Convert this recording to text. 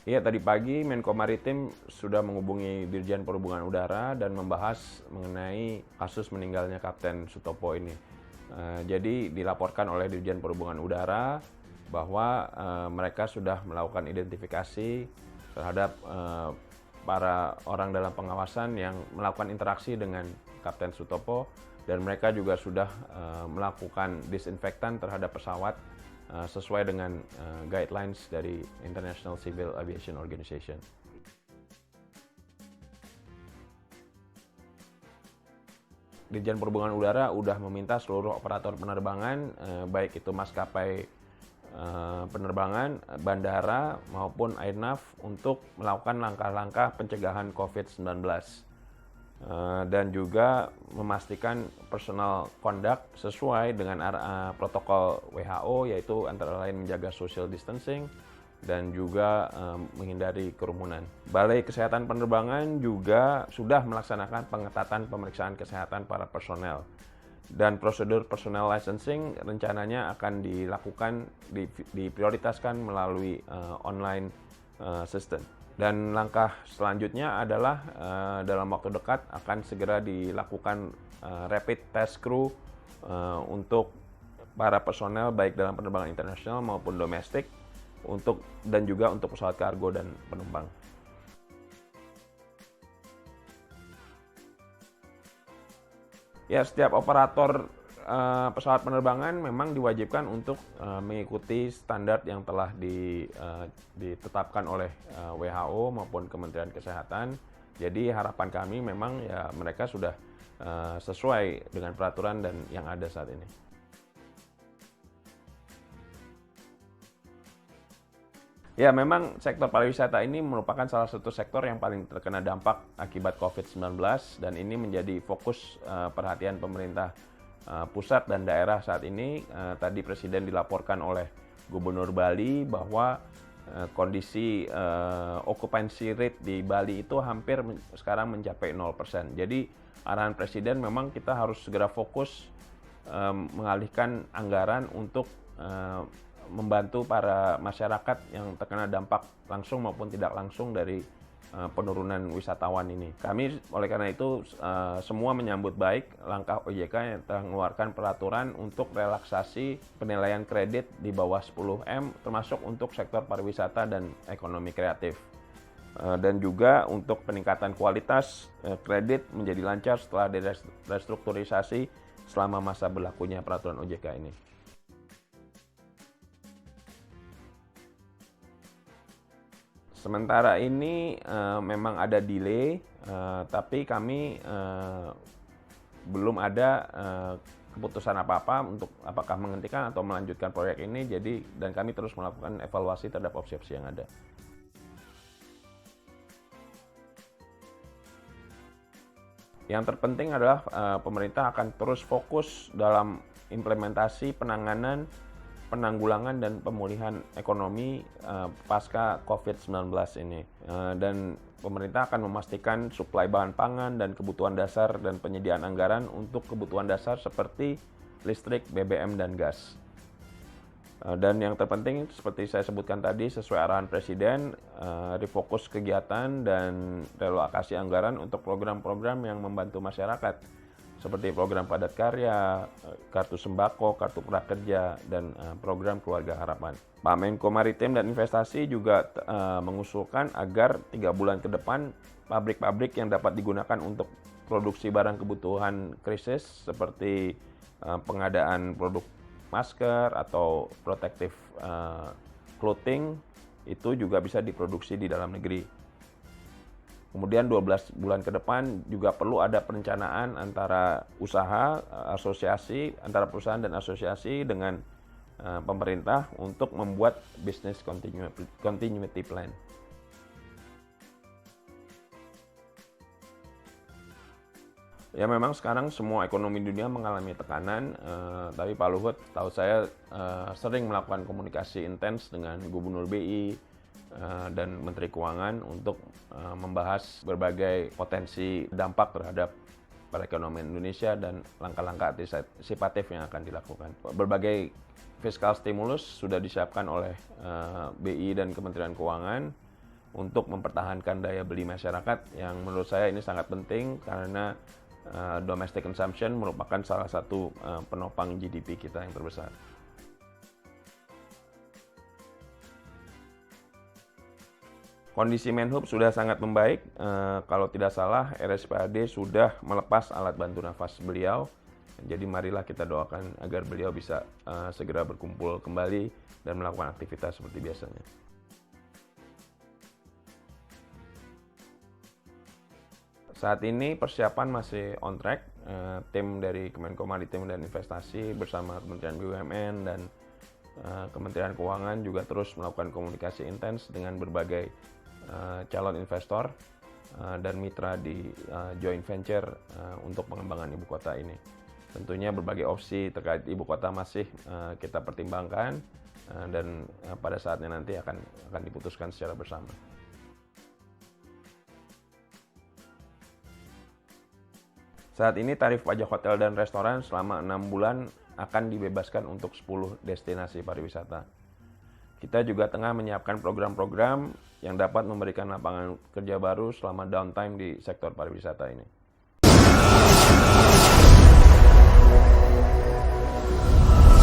Iya, tadi pagi Menko Maritim sudah menghubungi Dirjen Perhubungan Udara dan membahas mengenai kasus meninggalnya Kapten Sutopo ini. Jadi dilaporkan oleh Dirjen Perhubungan Udara bahwa mereka sudah melakukan identifikasi terhadap para orang dalam pengawasan yang melakukan interaksi dengan Kapten Sutopo, dan mereka juga sudah melakukan disinfektan terhadap pesawat sesuai dengan guidelines dari International Civil Aviation Organization. Dirjen Perhubungan Udara sudah meminta seluruh operator penerbangan, baik itu maskapai penerbangan, bandara maupun airnav, untuk melakukan langkah-langkah pencegahan COVID-19. Dan juga memastikan personal conduct sesuai dengan protokol WHO, yaitu antara lain menjaga social distancing dan juga menghindari kerumunan. Balai Kesehatan Penerbangan juga sudah melaksanakan pengetatan pemeriksaan kesehatan para personel, dan prosedur personal licensing rencananya akan dilakukan, diprioritaskan melalui online system. Dan langkah selanjutnya adalah dalam waktu dekat akan segera dilakukan rapid test crew untuk para personel baik dalam penerbangan internasional maupun domestik, dan juga untuk pesawat kargo dan penumpang. Ya, setiap operator pesawat penerbangan memang diwajibkan untuk mengikuti standar yang telah ditetapkan oleh WHO maupun Kementerian Kesehatan. Jadi harapan kami memang ya mereka sudah sesuai dengan peraturan dan yang ada saat ini. Ya, memang sektor pariwisata ini merupakan salah satu sektor yang paling terkena dampak akibat COVID-19, dan ini menjadi fokus perhatian pemerintah pusat dan daerah saat ini. Tadi Presiden dilaporkan oleh Gubernur Bali bahwa kondisi occupancy rate di Bali itu hampir sekarang mencapai 0%. Jadi arahan Presiden memang kita harus segera fokus mengalihkan anggaran untuk membantu para masyarakat yang terkena dampak langsung maupun tidak langsung dari penurunan wisatawan ini. Kami oleh karena itu semua menyambut baik langkah OJK yang telah mengeluarkan peraturan untuk relaksasi penilaian kredit di bawah 10M, termasuk untuk sektor pariwisata dan ekonomi kreatif. Dan juga untuk peningkatan kualitas kredit menjadi lancar setelah restrukturisasi selama masa berlakunya peraturan OJK ini. Sementara ini memang ada delay, tapi kami belum ada keputusan apa-apa untuk apakah menghentikan atau melanjutkan proyek ini. Dan kami terus melakukan evaluasi terhadap opsi-opsi yang ada. Yang terpenting adalah pemerintah akan terus fokus dalam implementasi penanggulangan dan pemulihan ekonomi pasca COVID-19 ini. Dan pemerintah akan memastikan suplai bahan pangan dan kebutuhan dasar dan penyediaan anggaran untuk kebutuhan dasar seperti listrik, BBM, dan gas. Dan yang terpenting seperti saya sebutkan tadi, sesuai arahan Presiden, refokus kegiatan dan relokasi anggaran untuk program-program yang membantu masyarakat, seperti program padat karya, kartu sembako, kartu prakerja, dan program keluarga harapan. Pak Menko Maritim dan Investasi juga mengusulkan agar 3 bulan ke depan pabrik-pabrik yang dapat digunakan untuk produksi barang kebutuhan krisis seperti pengadaan produk masker atau protective clothing itu juga bisa diproduksi di dalam negeri. Kemudian 12 bulan ke depan juga perlu ada perencanaan antara antara perusahaan dan asosiasi dengan pemerintah untuk membuat business continuity plan. Ya, memang sekarang semua ekonomi dunia mengalami tekanan, tapi Pak Luhut tahu saya sering melakukan komunikasi intens dengan Gubernur BI, dan Menteri Keuangan untuk membahas berbagai potensi dampak terhadap perekonomian Indonesia dan langkah-langkah antisipatif yang akan dilakukan. Berbagai fiskal stimulus sudah disiapkan oleh BI dan Kementerian Keuangan, untuk mempertahankan daya beli masyarakat yang menurut saya ini sangat penting karena domestic consumption merupakan salah satu penopang GDP kita yang terbesar. Kondisi Menhub sudah sangat membaik. Kalau tidak salah, RSPAD sudah melepas alat bantu nafas beliau. Jadi marilah kita doakan agar beliau bisa segera berkumpul kembali dan melakukan aktivitas seperti biasanya. Saat ini persiapan masih on track. Tim dari Kemenko Maritim dan Investasi bersama Kementerian BUMN dan Kementerian Keuangan juga terus melakukan komunikasi intens dengan berbagai calon investor dan mitra di joint venture untuk pengembangan ibu kota ini. Tentunya berbagai opsi terkait ibu kota masih kita pertimbangkan dan pada saatnya nanti akan diputuskan secara bersama. Saat ini tarif pajak hotel dan restoran selama 6 bulan akan dibebaskan untuk 10 destinasi pariwisata. Kita juga tengah menyiapkan program-program yang dapat memberikan lapangan kerja baru selama downtime di sektor pariwisata ini.